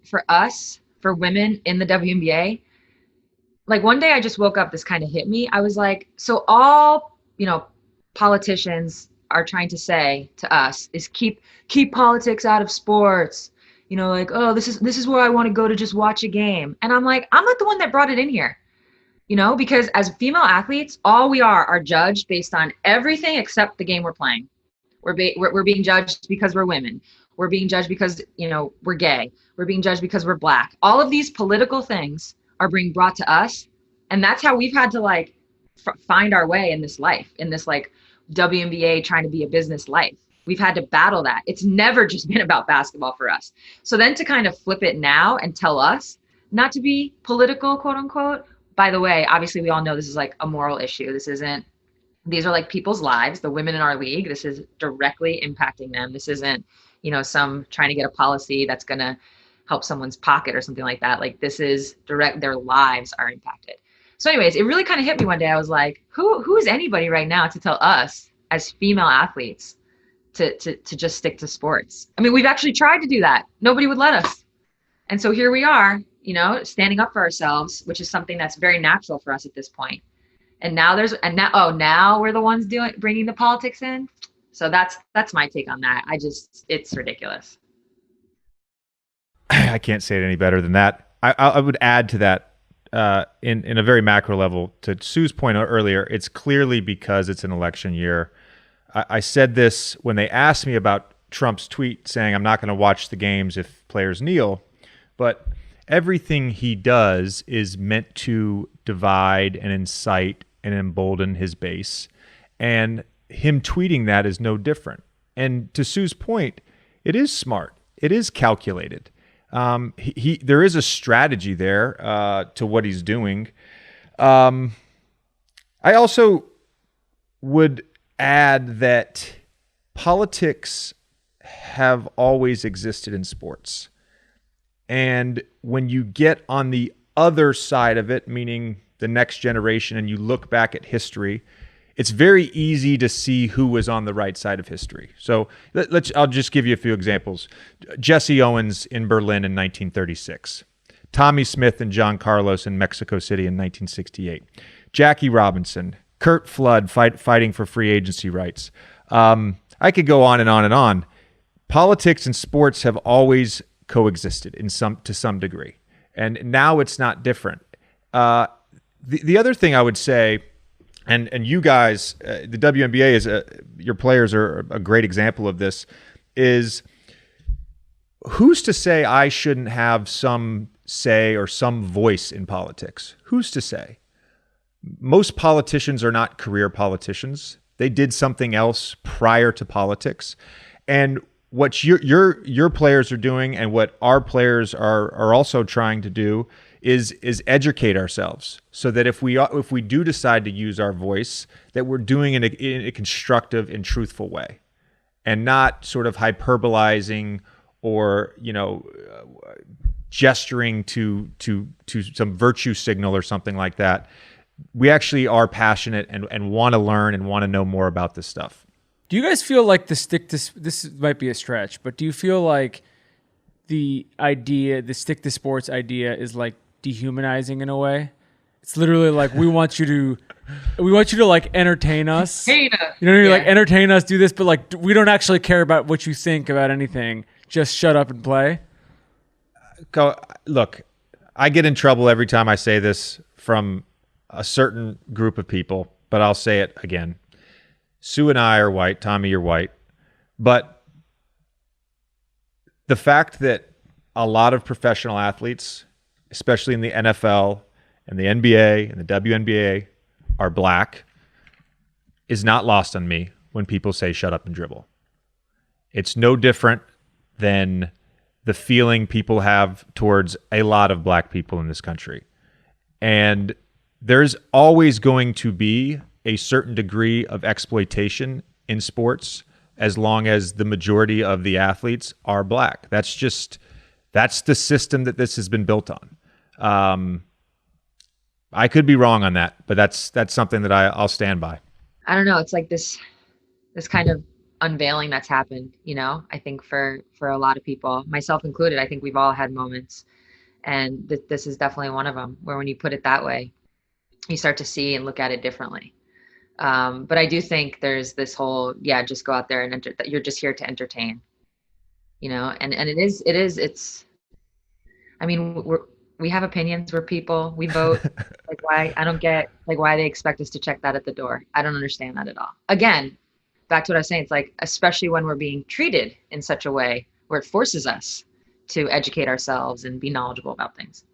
for us, for women in the WNBA, like one day I just woke up, this kind of hit me. I was like, so all, politicians are trying to say to us is keep politics out of sports. Like, oh, this is where I want to go to just watch a game. And I'm like, I'm not the one that brought it in here. Because as female athletes, all we are judged based on everything except the game we're playing. We're being judged because we're women. We're being judged because, we're gay. We're being judged because we're black. All of these political things are being brought to us. And that's how we've had to like find our way in this life, in this like WNBA trying to be a business life. We've had to battle that. It's never just been about basketball for us. So then to kind of flip it now and tell us not to be political, quote unquote. By the way, obviously we all know this is like a moral issue. These are like people's lives, the women in our league. This is directly impacting them. This isn't, some trying to get a policy that's going to help someone's pocket or something like that. Like this is direct, their lives are impacted. So anyways, it really kind of hit me one day. I was like, who is anybody right now to tell us as female athletes to just stick to sports? I mean, we've actually tried to do that. Nobody would let us. And so here we are, standing up for ourselves, which is something that's very natural for us at this point. And now now we're the ones bringing the politics in. So that's my take on that. It's ridiculous. I can't say it any better than that. I would add to that in a very macro level, to Sue's point earlier, it's clearly because it's an election year. I said this when they asked me about Trump's tweet saying, I'm not going to watch the games if players kneel. But everything he does is meant to divide and incite and embolden his base. And him tweeting that is no different. And to Sue's point, it is smart. It is calculated. There is a strategy there to what he's doing. I also would add that politics have always existed in sports. And when you get on the other side of it, meaning the next generation, and you look back at history, it's very easy to see who was on the right side of history. So I'll just give you a few examples. Jesse Owens in Berlin in 1936. Tommy Smith and John Carlos in Mexico City in 1968. Jackie Robinson, Kurt Flood fighting for free agency rights. I could go on and on and on. Politics and sports have always coexisted to some degree, and now it's not different. The other thing I would say, and you guys, the WNBA your players are a great example of this, is who's to say I shouldn't have some say or some voice in politics? Who's to say? Most politicians are not career politicians. They did something else prior to politics. And what your players are doing and what our players are also trying to do is educate ourselves, so that if we do decide to use our voice, that we're doing it in a constructive and truthful way, and not sort of hyperbolizing or gesturing to some virtue signal or something like that. We actually are passionate and want to learn and want to know more about this stuff. Do you guys feel like this might be a stretch, but do you feel like the stick to sports idea is like dehumanizing in a way? It's literally like we want you to like entertain us. Like entertain us, do this, but like we don't actually care about what you think about anything. Just shut up and play. Look, I get in trouble every time I say this from a certain group of people, but I'll say it again. Sue and I are white. Tommy, you're white. But the fact that a lot of professional athletes, especially in the NFL and the NBA and the WNBA, are black is not lost on me when people say shut up and dribble. It's no different than the feeling people have towards a lot of black people in this country. And there's always going to be a certain degree of exploitation in sports as long as the majority of the athletes are black. That's the system that this has been built on. I could be wrong on that, but that's something that I'll stand by. I don't know. It's like this kind of unveiling that's happened, you know. I think for a lot of people, myself included, I think we've all had moments, and this is definitely one of them, where when you put it that way, you start to see and look at it differently. But I do think there's this whole, yeah, just go out there and that you're just here to entertain, you know. And it's, I mean, we have opinions, we're people, we vote. Like, why, I don't get like why they expect us to check that at the door. I don't understand that at all. Again, back to what I was saying, it's like, especially when we're being treated in such a way where it forces us to educate ourselves and be knowledgeable about things.